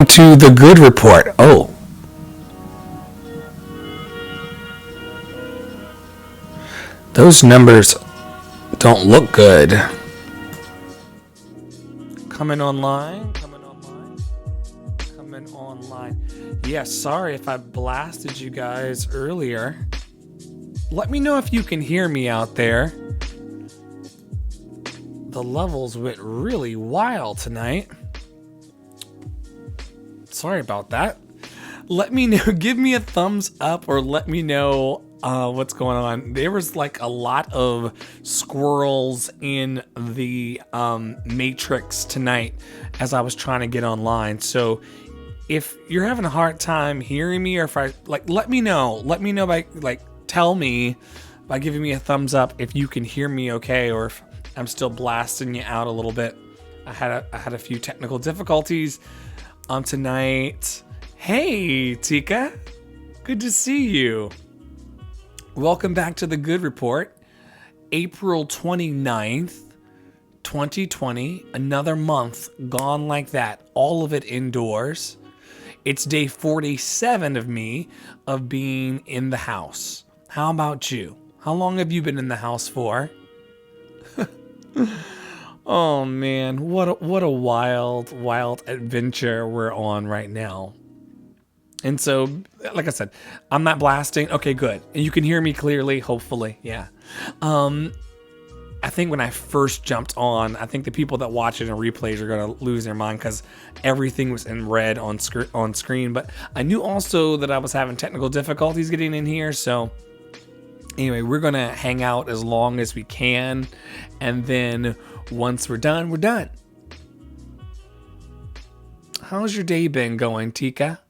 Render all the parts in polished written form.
To the good report. Oh, those numbers don't look good. Coming online, coming online, coming online. Yes, sorry if I blasted you guys earlier. Let me know if you can hear me out there. The levels went really wild tonight. Sorry about that. Let me know, give me a thumbs up or let me know what's going on. There was like a lot of squirrels in the matrix tonight as I was trying to get online. So if you're having a hard time hearing me, or if I let me know by tell me by giving me a thumbs up if you can hear me okay, or if I'm still blasting you out a little bit. I had a few technical difficulties tonight. Hey, Tika. Good to see you. Welcome back to the Good Report. April 29th, 2020. Another month gone like that. All of it indoors. It's day 47 of me of being in the house. How about you? How long have you been in the house for? Oh man, what a wild adventure we're on right now. And so, like I said, I'm not blasting. Okay, good. And you can hear me clearly, hopefully. Yeah. I think when I first jumped on, I think the people that watch it in replays are going to lose their mind because everything was in red on screen. But I knew also that I was having technical difficulties getting in here. So anyway, we're going to hang out as long as we can. And then once we're done, we're done. How's your day been going, Tika?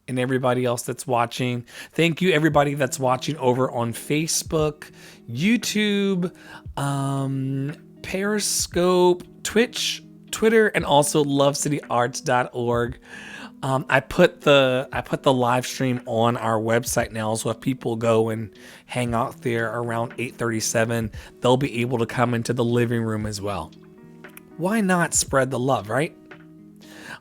And everybody else that's watching. Thank you, everybody that's watching over on Facebook, YouTube, Periscope, Twitch, Twitter, and also lovecityarts.org. I put the live stream on our website now, so if people go and hang out there around 8:37, they'll be able to come into the living room as well. Why not spread the love, right?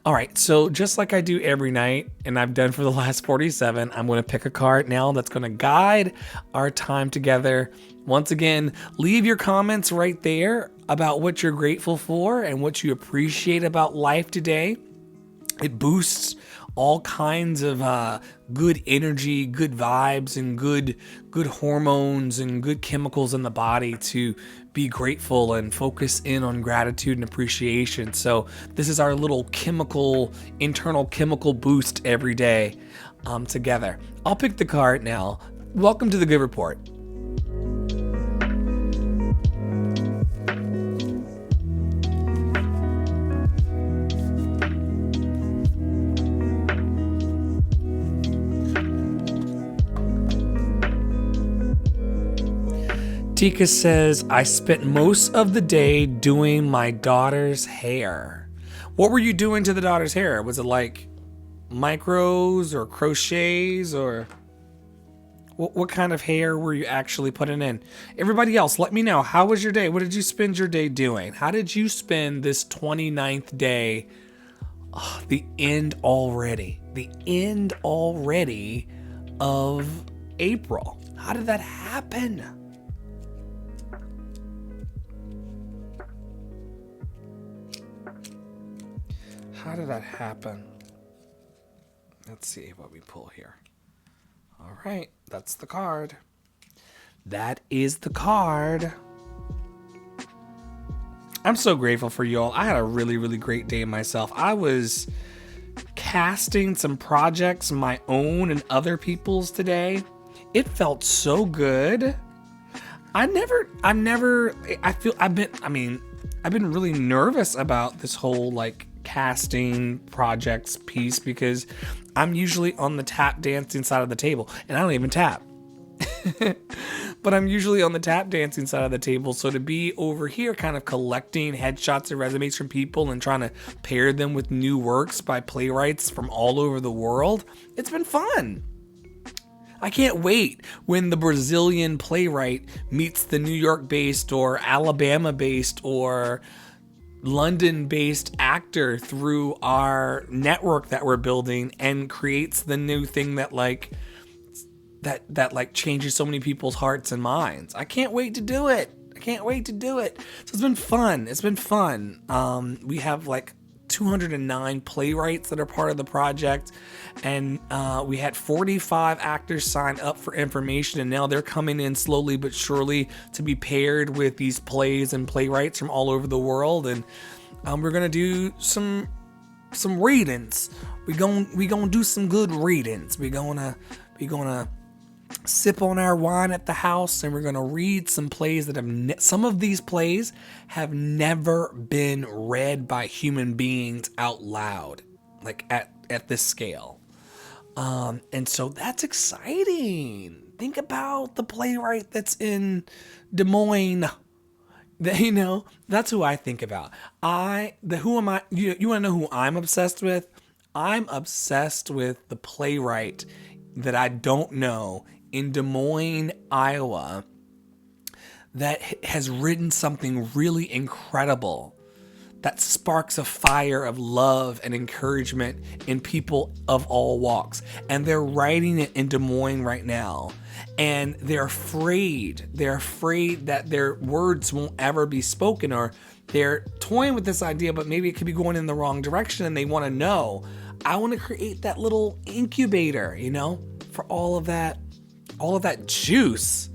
All right, so just like I do every night, and I've done for the last 47, I'm going to pick a card now that's going to guide our time together. Once again, leave your comments right there about what you're grateful for and what you appreciate about life today. It boosts all kinds of good energy, good vibes, and good hormones and good chemicals in the body to be grateful and focus in on gratitude and appreciation. So this is our little internal chemical boost every day together. I'll pick the card now. Welcome to the Good Report. Tika says, I spent most of the day doing my daughter's hair. What were you doing to the daughter's hair? Was it like micros or crochets, or what kind of hair were you actually putting in? Everybody else, let me know. How was your day? What did you spend your day doing? How did you spend this 29th day? Oh, the end already. The end already of April. How did that happen? How did that happen? Let's see what we pull here. All right, that's the card. That is the card. I'm so grateful for you all. I had a really, really great day myself. I was casting some projects, my own and other people's today. It felt so good. I've been really nervous about this whole casting projects piece because I'm usually on the tap dancing side of the table, and I don't even tap. But I'm usually on the tap dancing side of the table, so to be over here kind of collecting headshots and resumes from people and trying to pair them with new works by playwrights from all over the world, it's been fun. I can't wait when the Brazilian playwright meets the New York-based or Alabama-based or London-based actor through our network that we're building and creates the new thing that like changes so many people's hearts and minds. I can't wait to do it. So it's been fun. We have like 209 playwrights that are part of the project, and we had 45 actors sign up for information, and now they're coming in slowly but surely to be paired with these plays and playwrights from all over the world. And we're gonna do some readings. We gonna do some good readings. We gonna sip on our wine at the house, and we're gonna read some plays that have some of these plays have never been read by human beings out loud, like at this scale. And so that's exciting. Think about the playwright that's in Des Moines. That's who I think about. Who am I? You want to know who I'm obsessed with? I'm obsessed with the playwright that I don't know in Des Moines, Iowa, that has written something really incredible that sparks a fire of love and encouragement in people of all walks. And they're writing it in Des Moines right now. And they're afraid that their words won't ever be spoken, or they're toying with this idea, but maybe it could be going in the wrong direction, and they want to know. I want to create that little incubator, for all of that juice.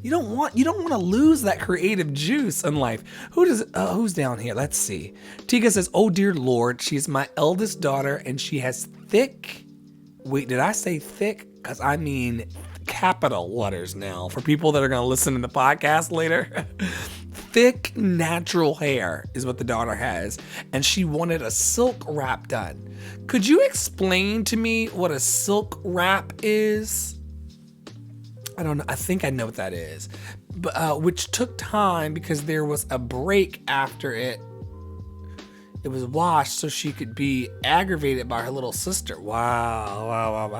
You don't want to lose that creative juice in life. Who's down here? Let's see. Tika says, "Oh dear Lord, she's my eldest daughter and she has thick." Wait, did I say thick? Because I mean capital letters now for people that are going to listen to the podcast later. Thick natural hair is what the daughter has, and she wanted a silk wrap done. Could you explain to me what a silk wrap is? I don't know. I think I know what that is, but which took time because there was a break after it was washed, so she could be aggravated by her little sister. Wow.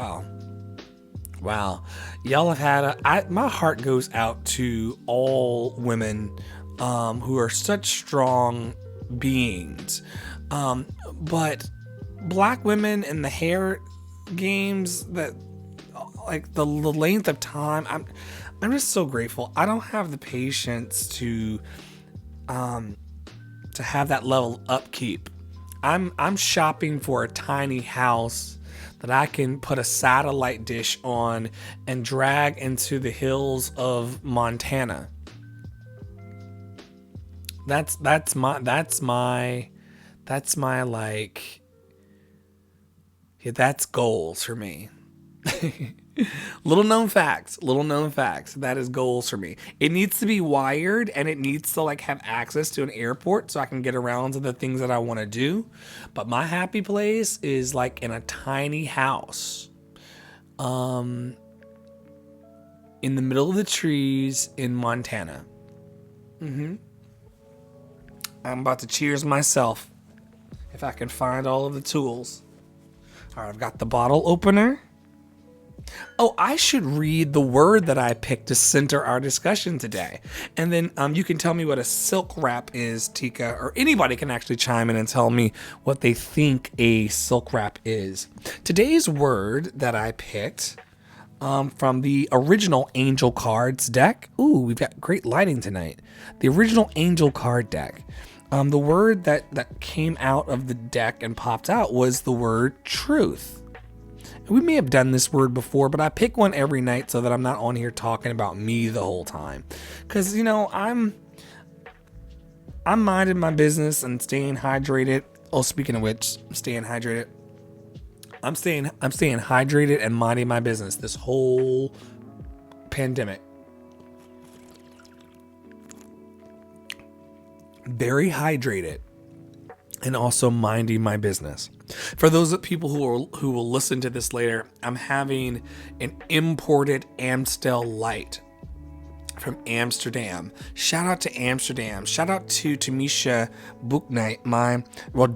Y'all have had my heart goes out to all women who are such strong beings. But black women and the hair games, that like the length of time, I'm just so grateful. I don't have the patience to have that level of upkeep. I'm shopping for a tiny house that I can put a satellite dish on and drag into the hills of Montana. That's my like, yeah, that's goals for me. Little known facts. That is goals for me. It needs to be wired, and it needs to like have access to an airport so I can get around to the things that I want to do. But my happy place is like in a tiny house, in the middle of the trees in Montana. I'm about to cheers myself if I can find all of the tools. All right, I've got the bottle opener. Oh, I should read the word that I picked to center our discussion today. And then you can tell me what a silk wrap is, Tika, or anybody can actually chime in and tell me what they think a silk wrap is. Today's word that I picked from the original Angel Cards deck. Ooh, we've got great lighting tonight. The original Angel Card deck. The word that came out of the deck and popped out was the word truth. We may have done this word before, but I pick one every night so that I'm not on here talking about me the whole time. Because, I'm minding my business and staying hydrated. Oh, speaking of which, staying hydrated. I'm staying hydrated and minding my business this whole pandemic. Very hydrated and also minding my business. For those people who will listen to this later, I'm having an imported Amstel Light from Amsterdam. Shout out to Amsterdam. Shout out to Tamisha Bouknight,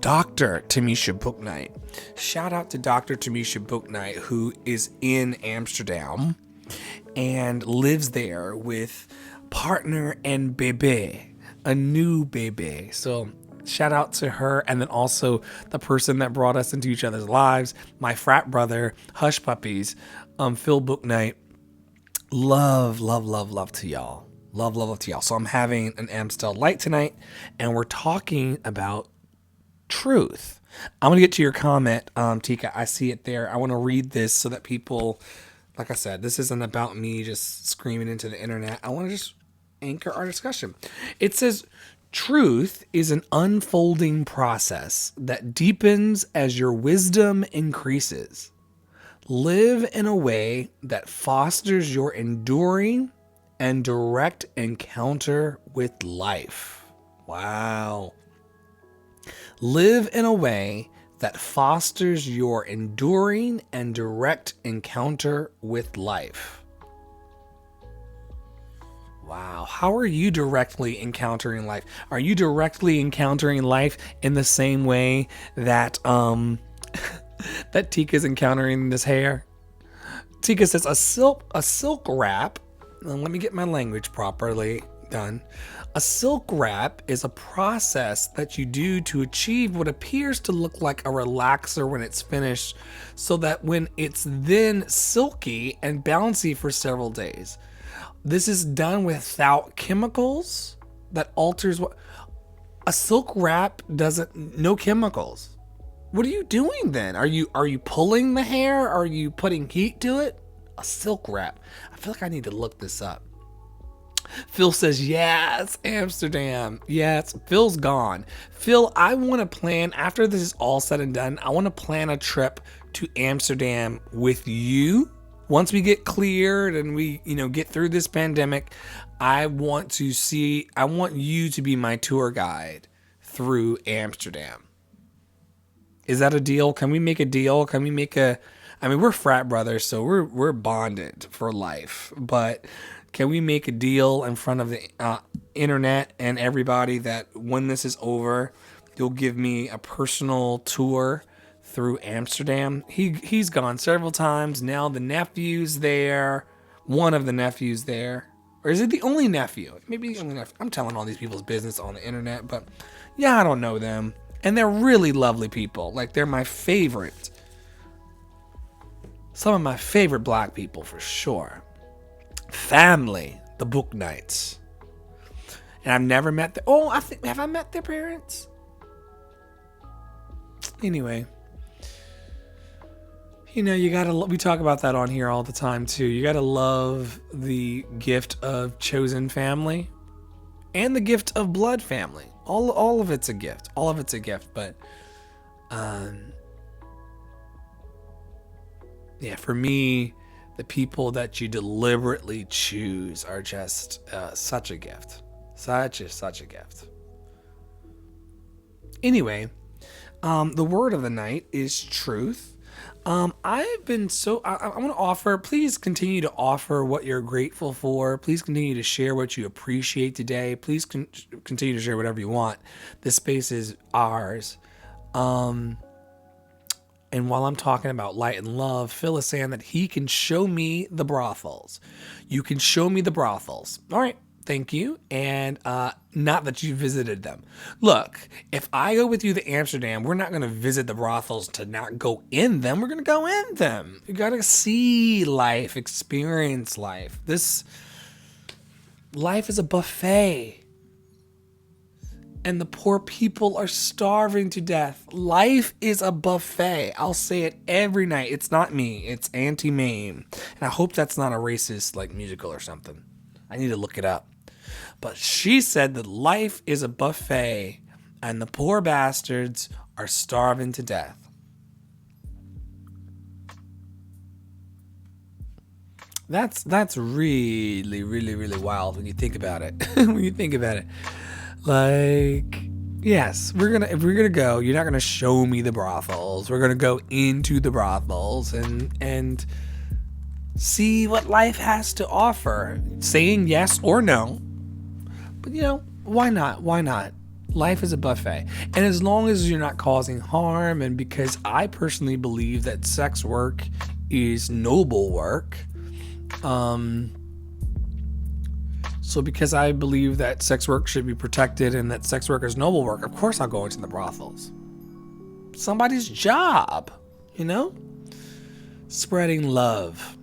Dr. Tamisha Bouknight. Shout out to Dr. Tamisha Bouknight, who is in Amsterdam and lives there with partner and bebe, a new baby. So Shout out to her, and then also the person that brought us into each other's lives, my frat brother, Hush Puppies, Phil Booknight. Love, love, love, love to y'all. Love, love, love to y'all. So I'm having an Amstel Light tonight, and we're talking about truth. I'm gonna get to your comment, Tika. I see it there. I want to read this so that people, like I said, this isn't about me just screaming into the internet. I want to just anchor our discussion. It says, truth is an unfolding process that deepens as your wisdom increases. Live in a way that fosters your enduring and direct encounter with life. Wow. Live in a way that fosters your enduring and direct encounter with life. Wow. How are you directly encountering life? Are you directly encountering life in the same way that that Tika's encountering this hair? Tika says a silk wrap. Let me get my language properly done. A silk wrap is a process that you do to achieve what appears to look like a relaxer when it's finished, so that when it's then silky and bouncy for several days. This is done without chemicals that alters what a silk wrap doesn't. No chemicals. What are you doing then? Are you pulling the hair? Are you putting heat to it? A silk wrap. I feel like I need to look this up. Phil says, yes, Amsterdam. Yes, Phil's gone. Phil, I want to plan, after this is all said and done, I want to plan a trip to Amsterdam with you. Once we get cleared and we, get through this pandemic, I want you to be my tour guide through Amsterdam. Is that a deal? Can we make a deal? Can we make we're frat brothers, so we're bonded for life, but can we make a deal in front of the internet and everybody that when this is over, you'll give me a personal tour through Amsterdam? He's gone several times. Now the nephew's there. One of the nephews there. Or is it the only nephew? Maybe the only nephew. I'm telling all these people's business on the internet, but yeah, I don't know them. And they're really lovely people. Like, they're my favorite. Some of my favorite black people for sure. Family, the Booknights. And I've never met have I met their parents? Anyway. We talk about that on here all the time too. You gotta love the gift of chosen family and the gift of blood family. All of it's a gift. All of it's a gift. But, for me, the people that you deliberately choose are just such a gift. Such a gift. Anyway, the word of the night is truth. I've been I want to offer, please continue to offer what you're grateful for. Please continue to share what you appreciate today. Please continue to share whatever you want. This space is ours. And while I'm talking about light and love, Phil is saying that he can show me the brothels. You can show me the brothels. All right. Thank you. And not that you visited them. Look, if I go with you to Amsterdam, we're not going to visit the brothels to not go in them. We're going to go in them. You got to see life, experience life. This life is a buffet. And the poor people are starving to death. Life is a buffet. I'll say it every night. It's not me. It's Auntie Mame. And I hope that's not a racist musical or something. I need to look it up. But she said that life is a buffet and the poor bastards are starving to death. That's really, really, really wild when you think about it. Yes, if we're gonna go, you're not gonna show me the brothels. We're gonna go into the brothels and see what life has to offer, saying yes or no. But why not? Why not? Life is a buffet. And as long as you're not causing harm, and because I personally believe that sex work is noble work, So because I believe that sex work should be protected and that sex work is noble work, of course I'll go into the brothels. Somebody's job, you know? Spreading love.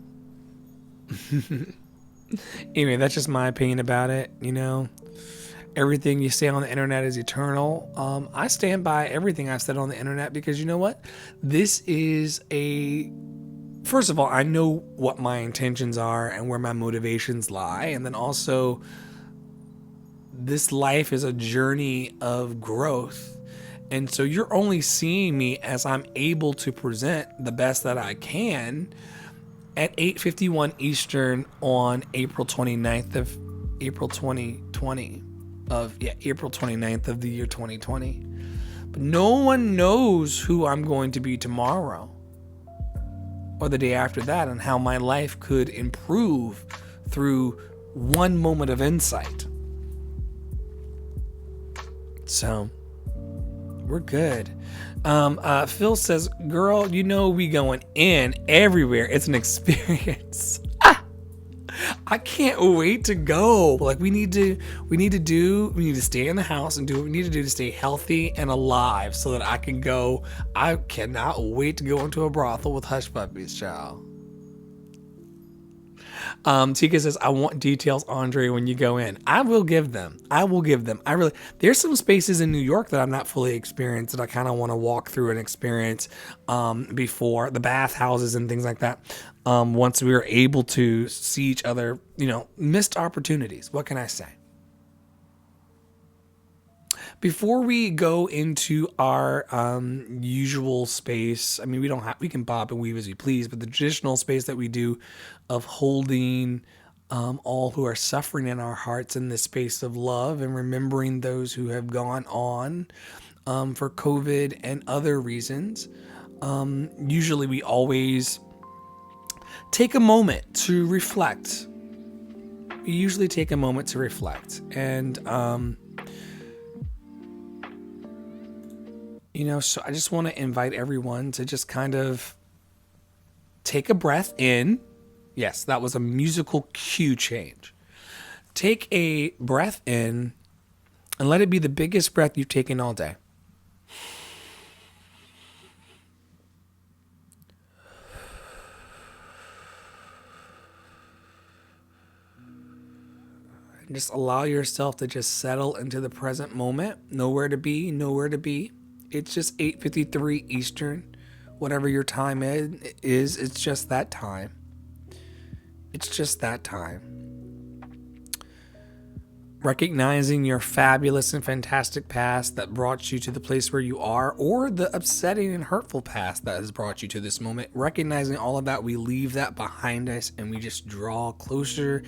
Anyway, that's just my opinion about it, you know? Everything you say on the internet is eternal. I stand by everything I've said on the internet because you know what? This is first of all, I know what my intentions are and where my motivations lie. And then also, this life is a journey of growth. And so you're only seeing me as I'm able to present the best that I can at 8:51 Eastern on April 29th of April 2020. April 29th of the year 2020. But no one knows who I'm going to be tomorrow or the day after that, and how my life could improve through one moment of insight. So we're good. Phil says, girl, you know we going in everywhere. It's an experience. I can't wait to go. Like we need to stay in the house and do what we need to do to stay healthy and alive so that I can go. I cannot wait to go into a brothel with hush puppies, child. Tika says, I want details, Andre, when you go in. I will give them. There's some spaces in New York that I'm not fully experienced that I kind of want to walk through and experience before the bathhouses and things like that. Once we are able to see each other, missed opportunities. What can I say? Before we go into our usual space, I mean, we can bob and weave as we please, but the traditional space that we do of holding all who are suffering in our hearts in this space of love and remembering those who have gone on for COVID and other reasons. Usually we always take a moment to reflect. And so I just want to invite everyone to just kind of take a breath in. Yes, that was a musical cue change. Take a breath in and let it be the biggest breath you've taken all day. And just allow yourself to just settle into the present moment. Nowhere to be. It's just 8:53 Eastern. Whatever your time is, it's just that time. Recognizing your fabulous and fantastic past that brought you to the place where you are, or the upsetting and hurtful past that has brought you to this moment. Recognizing all of that, we leave that behind us and we just draw closer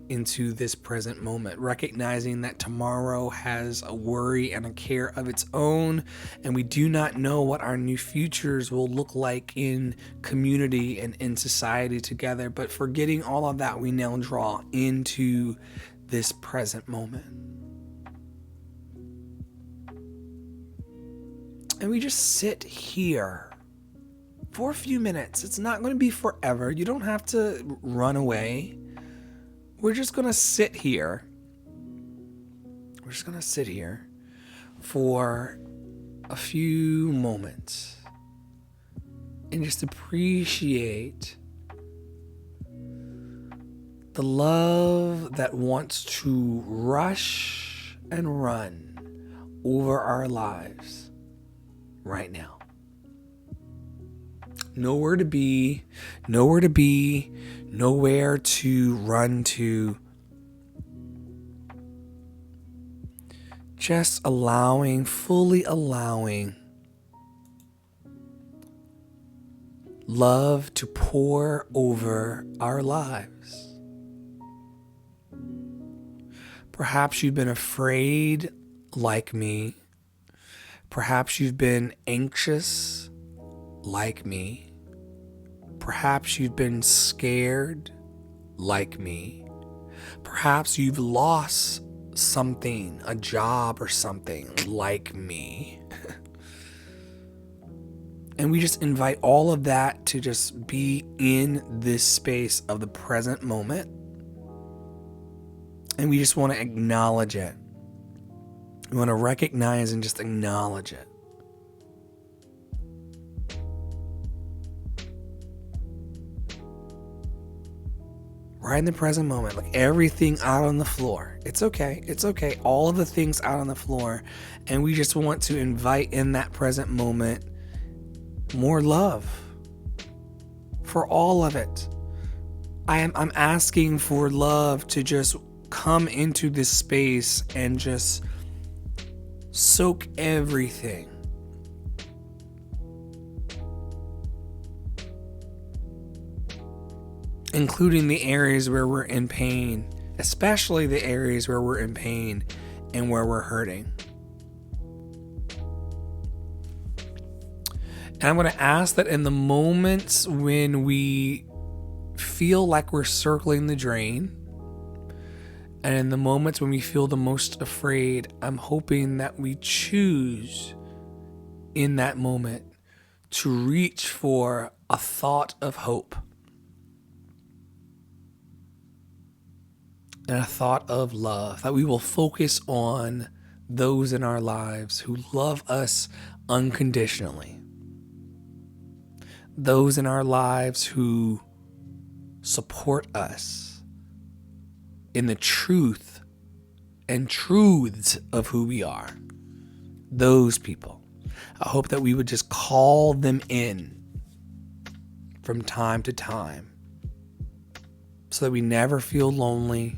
into this present moment, recognizing that tomorrow has a worry and a care of its own, and we do not know what our new futures will look like in community and in society together. But forgetting all of that, we now draw into this present moment. And we just sit here for a few minutes. It's not going to be forever. You don't have to run away. We're just going to sit here. For a few moments and just appreciate the love that wants to rush and run over our lives right now. Nowhere to be, nowhere to run to. Just fully allowing love to pour over our lives. Perhaps you've been afraid like me. Perhaps you've been anxious like me. Perhaps you've been scared like me. Perhaps you've lost something, a job or something like me. And we just invite all of that to just be in this space of the present moment And we just want to acknowledge it. We want to recognize and just acknowledge it. Right in the present moment, like everything out on the floor. It's okay. It's okay. All of the things out on the floor. And we just want to invite in that present moment more love for all of it. I'm asking for love to just come into this space and just soak everything. Including the areas where we're in pain, especially the areas where we're in pain and where we're hurting. And I'm going to ask that in the moments when we feel like we're circling the drain, and in the moments when we feel the most afraid, I'm hoping that we choose in that moment to reach for a thought of hope. And a thought of love, that we will focus on those in our lives who love us unconditionally. Those in our lives who support us in the truth and truths of who we are. Those people. I hope that we would just call them in from time to time so that we never feel lonely.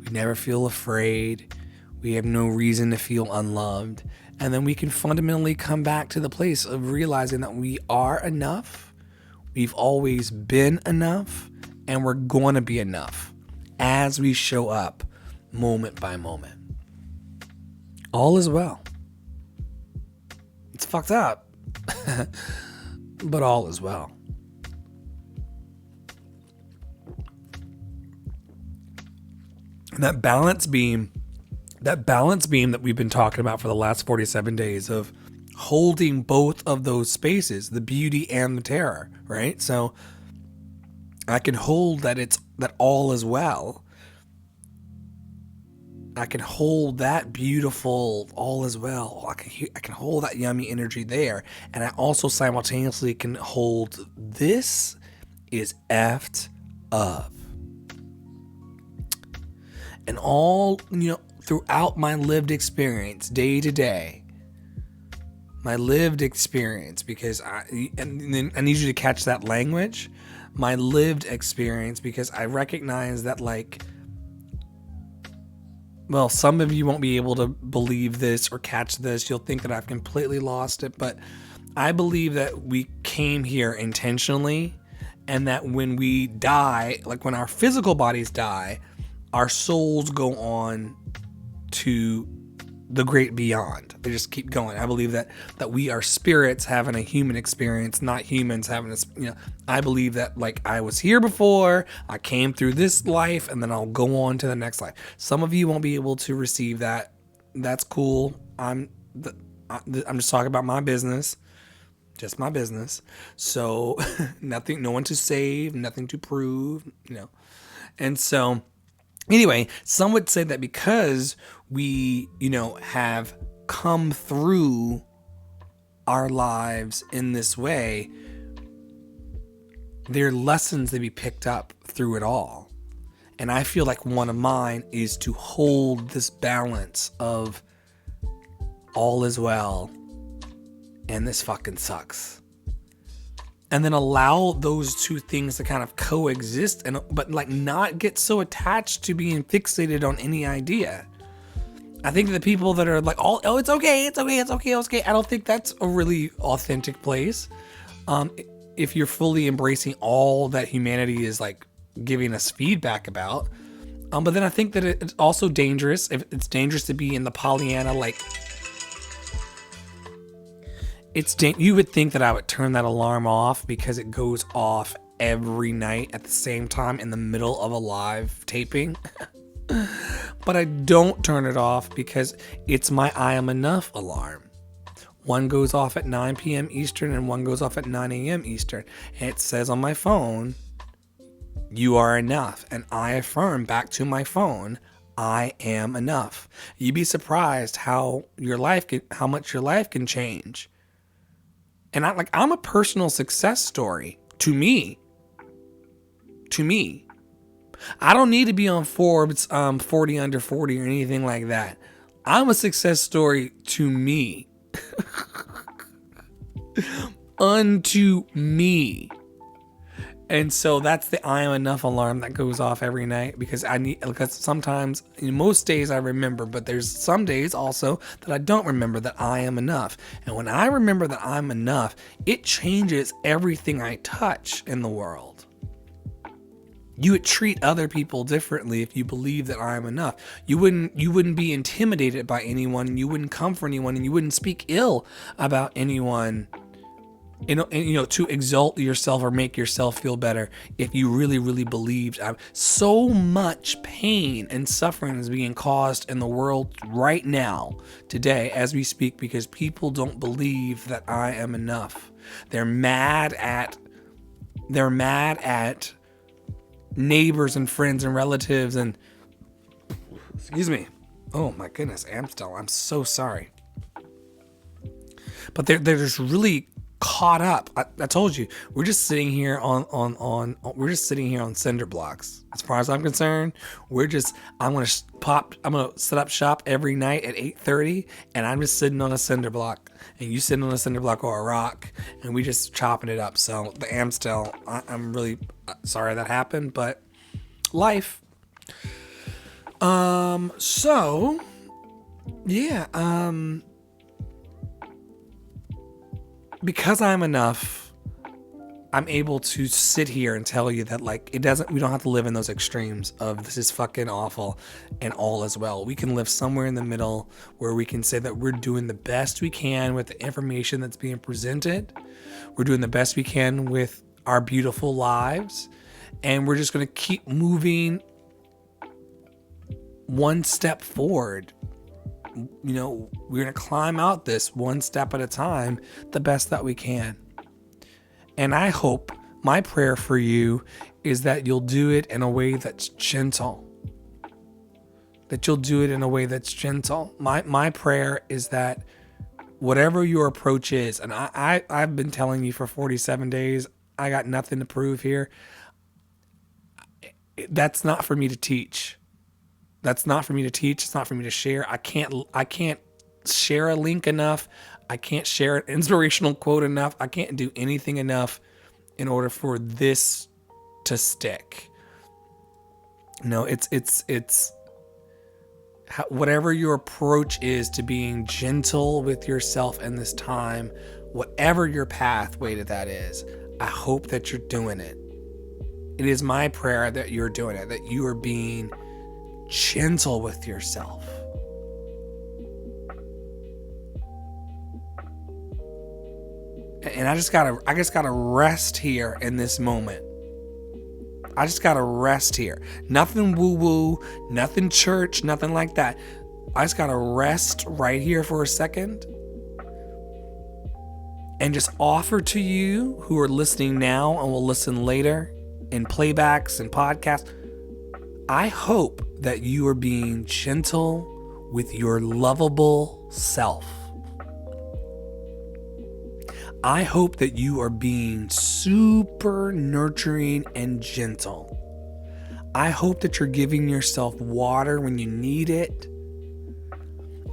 We never feel afraid. We have no reason to feel unloved. And then we can fundamentally come back to the place of realizing that we are enough. We've always been enough. And we're going to be enough as we show up moment by moment. All is well. It's fucked up. But all is well. That balance beam that we've been talking about for the last 47 days of holding both of those spaces, the beauty and the terror, right? So I can hold that all is well. I can hold that beautiful all is well. I can hold that yummy energy there. And I also simultaneously can hold this is effed up. And all, throughout my lived experience, day to day, my lived experience, because I need you to catch that language, my lived experience, because I recognize that, some of you won't be able to believe this or catch this. You'll think that I've completely lost it, but I believe that we came here intentionally, and that when we die, like when our physical bodies die, our souls go on to the great beyond. They just keep going. I believe that we are spirits having a human experience, not humans having I believe that I was here before, I came through this life, and then I'll go on to the next life. Some of you won't be able to receive that. That's cool. I'm just talking about my business. Just my business. So nothing, no one to save, nothing to prove, And so anyway, some would say that because we, have come through our lives in this way, there are lessons to be picked up through it all. And I feel like one of mine is to hold this balance of all is well and this fucking sucks. And then allow those two things to kind of coexist, but not get so attached to being fixated on any idea. I think the people that are it's okay. I don't think that's a really authentic place. If you're fully embracing all that humanity is giving us feedback about. But then I think that it's also dangerous. If it's dangerous to be in the Pollyanna, you would think that I would turn that alarm off because it goes off every night at the same time in the middle of a live taping. But I don't turn it off because it's my I am enough alarm. One goes off at 9 p.m. Eastern and one goes off at 9 a.m. Eastern. And it says on my phone, you are enough. And I affirm back to my phone, I am enough. You'd be surprised how much your life can change. And I'm a personal success story to me. To me. I don't need to be on Forbes 40 under 40 or anything like that. I'm a success story to me. Unto me. And so that's the I am enough alarm that goes off every night because sometimes, most days I remember, but there's some days also that I don't remember that I am enough. And when I remember that I'm enough, it changes everything I touch in the world. You would treat other people differently if you believe that I am enough. You wouldn't be intimidated by anyone, you wouldn't come for anyone, and you wouldn't speak ill about anyone. To exalt yourself or make yourself feel better if you really, really believed. So much pain and suffering is being caused in the world right now, today, as we speak, because people don't believe that I am enough. They're mad at neighbors and friends and relatives and, excuse me. Oh my goodness, Amstel, I'm so sorry. But they're just really caught up. I told you, we're just sitting here on cinder blocks. As far as I'm concerned, I'm gonna set up shop every night at 8:30, and I'm just sitting on a cinder block, and you sitting on a cinder block or a rock, and we just chopping it up. So the Amstel, I'm really sorry that happened, but life. So yeah. Because I'm enough, I'm able to sit here and tell you that we don't have to live in those extremes of this is fucking awful and all is well. We can live somewhere in the middle where we can say that we're doing the best we can with the information that's being presented. We're doing the best we can with our beautiful lives, and we're just going to keep moving one step forward. We're going to climb out this one step at a time, the best that we can. And I hope, my prayer for you is that you'll do it in a way that's gentle. My prayer is that whatever your approach is, and I've been telling you for 47 days, I got nothing to prove here. That's not for me to teach. It's not for me to share. I can't share a link enough. I can't share an inspirational quote enough. I can't do anything enough in order for this to stick. No, it's whatever your approach is to being gentle with yourself in this time, whatever your pathway to that is, I hope that you're doing it. It is my prayer that you're doing it, that you are being gentle with yourself. And I just gotta rest here in this moment. I just gotta rest here. Nothing woo-woo, nothing church, nothing like that. I just gotta rest right here for a second and just offer to you who are listening now and will listen later in playbacks and podcasts. I hope that you are being gentle with your lovable self. I hope that you are being super nurturing and gentle. I hope that you're giving yourself water when you need it.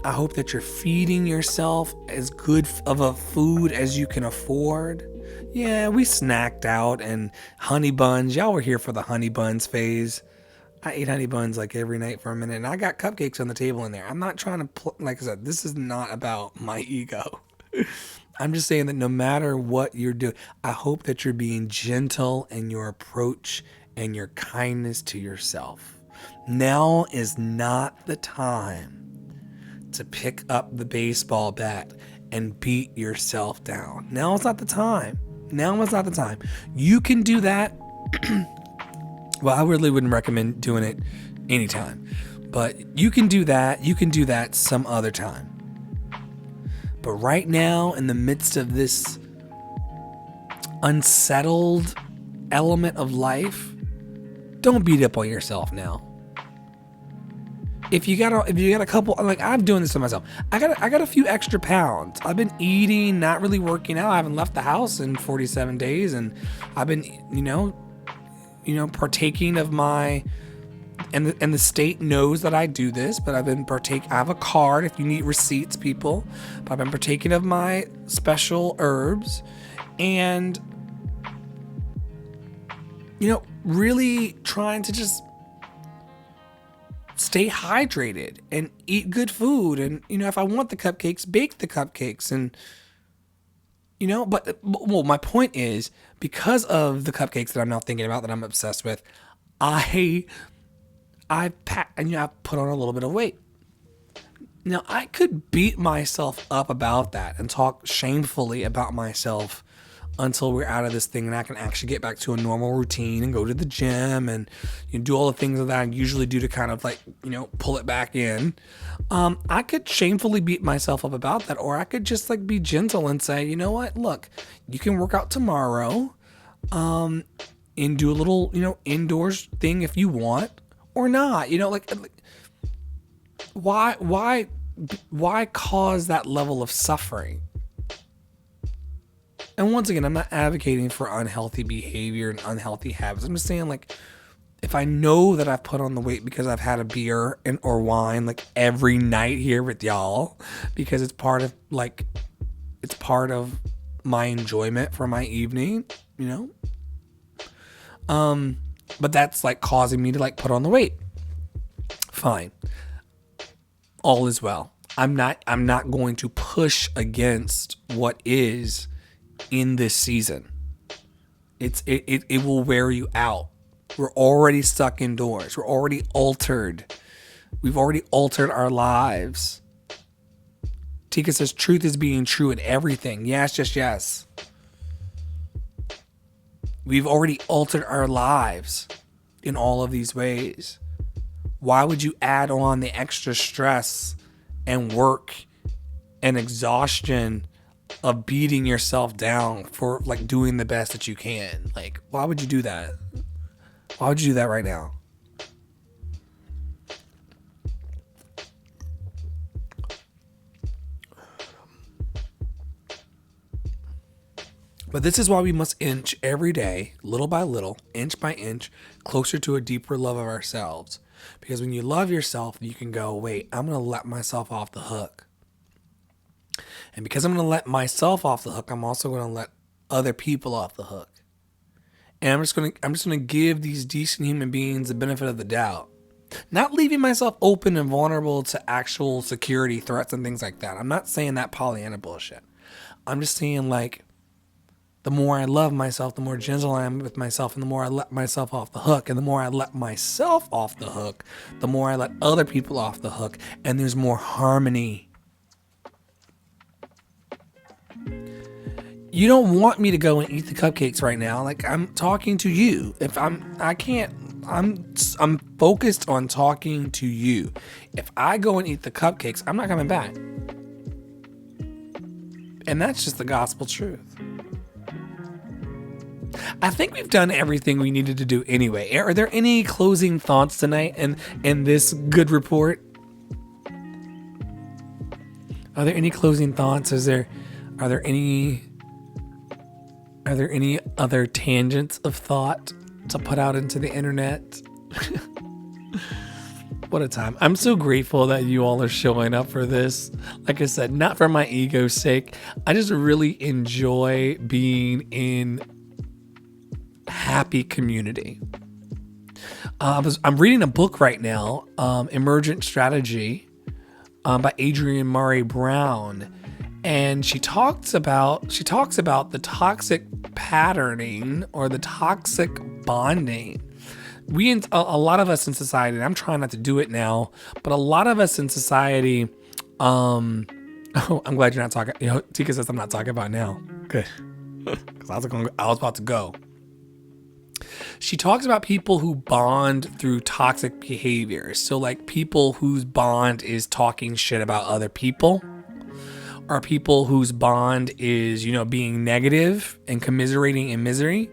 I hope that you're feeding yourself as good of a food as you can afford. Yeah, we snacked out and honey buns. Y'all were here for the honey buns phase. I ate honey buns like every night for a minute, and I got cupcakes on the table in there. I'm not trying to, like I said, this is not about my ego. I'm just saying that no matter what you're doing, I hope that you're being gentle in your approach and your kindness to yourself. Now is not the time to pick up the baseball bat and beat yourself down. Now is not the time. You can do that. Well, I really wouldn't recommend doing it anytime, but you can do that. You can do that some other time. But right now, in the midst of this unsettled element of life, don't beat up on yourself now. if you got a couple, like I'm doing this to myself. I got a few extra pounds. I've been eating, not really working out. I haven't left the house in 47 days, and I've been, partaking of my, and the state knows that I do this, but I have a card if you need receipts, people. But I've been partaking of my special herbs, and really trying to just stay hydrated and eat good food. And, if I want the cupcakes, bake the cupcakes. And, my point is, because of the cupcakes that I'm now thinking about, that I'm obsessed with, I put on a little bit of weight. Now, I could beat myself up about that and talk shamefully about myself until we're out of this thing and I can actually get back to a normal routine and go to the gym and do all the things that I usually do to kind of pull it back in. I could shamefully beat myself up about that, or I could just be gentle and say, you know what, look, you can work out tomorrow, and do a little, indoors thing if you want, or not, why cause that level of suffering? And once again, I'm not advocating for unhealthy behavior and unhealthy habits. I'm just saying, if I know that I've put on the weight because I've had a beer or wine every night here with y'all, because it's part of my enjoyment for my evening, but that's causing me to put on the weight. Fine. All is well. I'm not going to push against what is in this season. It will wear you out. We're already stuck indoors. We're already altered. We've already altered our lives. Tika says truth is being true in everything. Yes, just yes. We've already altered our lives in all of these ways. Why would you add on the extra stress and work and exhaustion of beating yourself down for doing the best that you can? Why would you do that? Why would you do that right now? But this is why we must inch every day, little by little, inch by inch, closer to a deeper love of ourselves. Because when you love yourself, you can go, wait, I'm going to let myself off the hook. And because I'm going to let myself off the hook, I'm also going to let other people off the hook. And I'm just going to give these decent human beings the benefit of the doubt. Not leaving myself open and vulnerable to actual security threats and things like that. I'm not saying that Pollyanna bullshit. I'm just saying the more I love myself, the more gentle I am with myself, and the more I let myself off the hook. And the more I let myself off the hook, the more I let other people off the hook. And there's more harmony. You don't want me to go and eat the cupcakes right now. I'm talking to you. I'm focused on talking to you. If I go and eat the cupcakes, I'm not coming back. And that's just the gospel truth. I think we've done everything we needed to do anyway. Are there any closing thoughts tonight in this good report? Are there any closing thoughts? Are there any other tangents of thought to put out into the internet? What a time. I'm so grateful that you all are showing up for this. Like I said, not for my ego's sake. I just really enjoy being in happy community. I'm reading a book right now, Emergent Strategy, by Adrienne Murray Brown. And she talks about the toxic patterning or the toxic bonding. A lot of us in society, and I'm trying not to do it now, but a lot of us in society, I'm glad you're not talking. Tika says I'm not talking about now. Good. Because I was about to go. She talks about people who bond through toxic behavior. So people whose bond is talking shit about other people, are people whose bond is, being negative and commiserating in misery,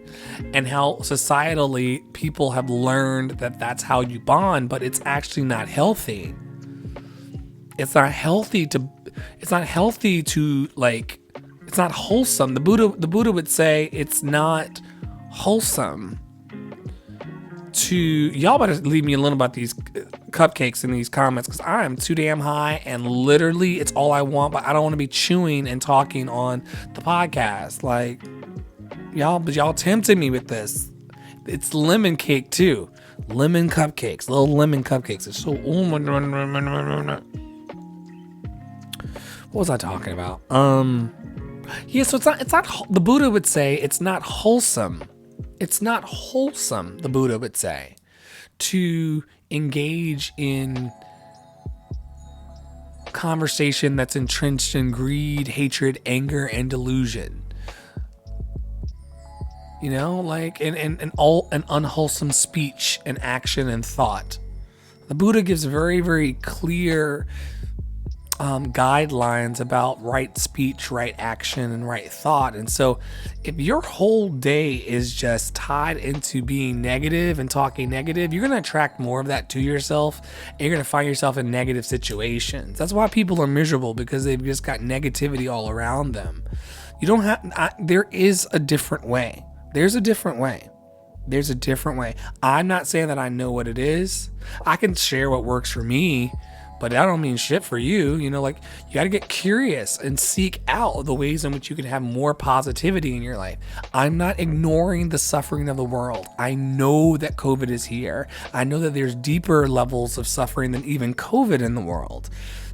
and how societally people have learned that that's how you bond, but it's actually not healthy. It's not healthy to like, it's not wholesome. The Buddha would say it's not wholesome to, y'all better leave me alone about these cupcakes in these comments, because I am too damn high and literally it's all I want, but I don't want to be chewing and talking on the podcast. Like, y'all tempted me with this. It's lemon cake too. Lemon cupcakes, little lemon cupcakes. It's so, what was I talking about? Yeah, so it's not, the Buddha would say it's not wholesome. It's not wholesome, the Buddha would say, to engage in conversation that's entrenched in greed, hatred, anger, and delusion. Like and all an unwholesome speech and action and thought. The Buddha gives very, very clear guidelines about right speech, right action, and right thought. And so if your whole day is just tied into being negative and talking negative, you're going to attract more of that to yourself, and you're going to find yourself in negative situations. That's why people are miserable, because they've just got negativity all around them. There is a different way. There's a different way. There's a different way. I'm not saying that I know what it is. I can share what works for me, but that don't mean shit for you. Like, you got to get curious and seek out the ways in which you can have more positivity in your life. I'm not ignoring the suffering of the world. I know that COVID is here. I know that there's deeper levels of suffering than even COVID in the world.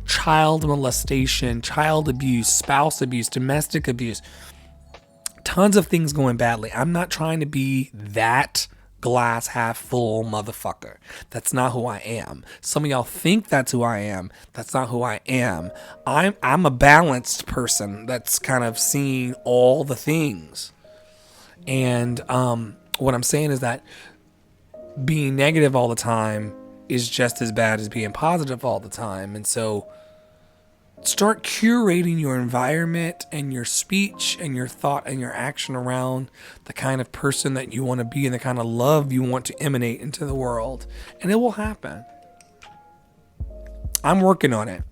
Child molestation, child abuse, spouse abuse, domestic abuse, tons of things going badly. I'm not trying to be that glass half full motherfucker. That's not who I am. Some of y'all think that's who I am. That's not who I am. I'm a balanced person that's kind of seeing all the things. And what I'm saying is that being negative all the time is just as bad as being positive all the time. And so start curating your environment and your speech and your thought and your action around the kind of person that you want to be and the kind of love you want to emanate into the world. And it will happen. I'm working on it.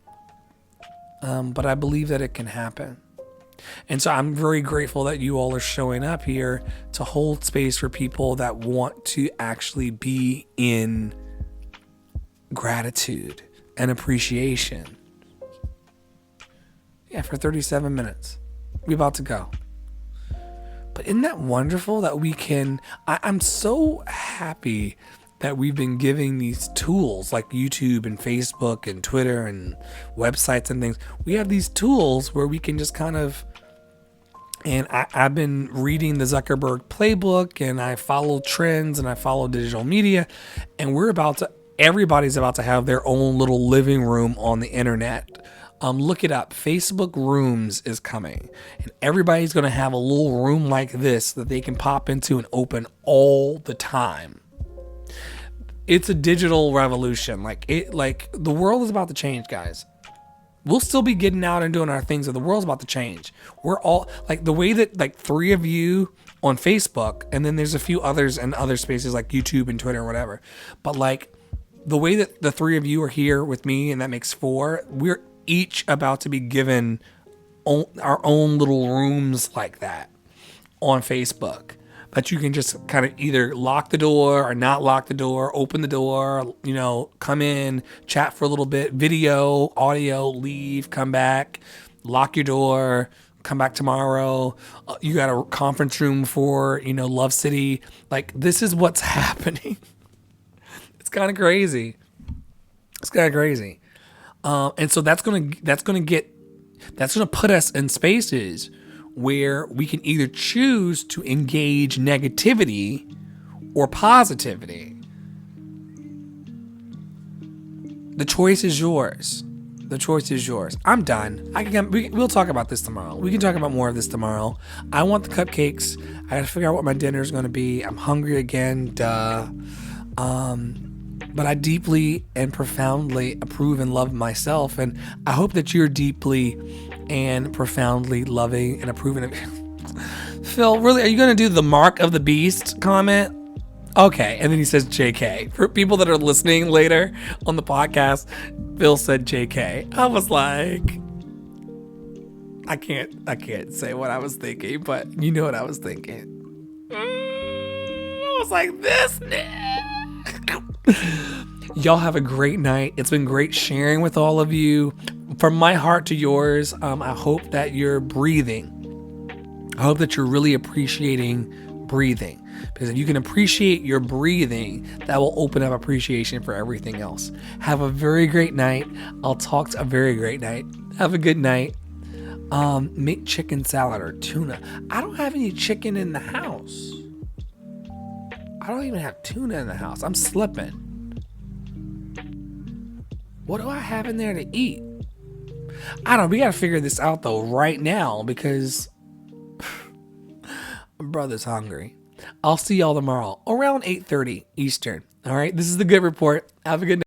But I believe that it can happen. And so I'm very grateful that you all are showing up here to hold space for people that want to actually be in gratitude and appreciation. Yeah, for 37 minutes. We're about to go. But isn't that wonderful that we can... I'm so happy that we've been giving these tools like YouTube and Facebook and Twitter and websites and things. We have these tools where we can just kind of... And I've been reading the Zuckerberg playbook, and I follow trends, and I follow digital media, and everybody's about to have their own little living room on the internet. Look it up. Facebook Rooms is coming, and everybody's going to have a little room like this that they can pop into and open all the time. It's a digital revolution. Like the world is about to change, guys. We'll still be getting out and doing our things, but the world's about to change. We're all like the way that like 3 of you on Facebook, and then there's a few others in other spaces like YouTube and Twitter or whatever. But like the way that the 3 of you are here with me, and that makes 4, we're each about to be given our own little rooms like that on Facebook, that you can just kind of either lock the door or not lock the door, open the door, come in, chat for a little bit, video, audio, leave, come back, lock your door, come back tomorrow. You got a conference room for, Love City. Like, this is what's happening. It's kind of crazy. And so that's gonna put us in spaces where we can either choose to engage negativity or positivity. The choice is yours. I'm done. We'll talk about this tomorrow. We can talk about more of this tomorrow. I want the cupcakes. I gotta figure out what my dinner is gonna be. I'm hungry again. Duh. But I deeply and profoundly approve and love myself, and I hope that you're deeply and profoundly loving and approving of you. Phil, really, are you going to do the mark of the beast comment? Okay. And then he says JK. For people that are listening later on the podcast, Phil said JK. I was like, I can't say what I was thinking, but you know what I was thinking. I was like, this. Y'all have a great night. It's been great sharing with all of you. From my heart to yours, I hope that you're breathing. I hope that you're really appreciating breathing. Because if you can appreciate your breathing, that will open up appreciation for everything else. Have a very great night. I'll talk to a very great night. Have a good night. Make chicken salad or tuna. I don't have any chicken in the house. I don't even have tuna in the house. I'm slipping. What do I have in there to eat? I don't know. We got to figure this out though right now because my brother's hungry. I'll see y'all tomorrow around 8:30 Eastern. All right. This is the Good Report. Have a good night.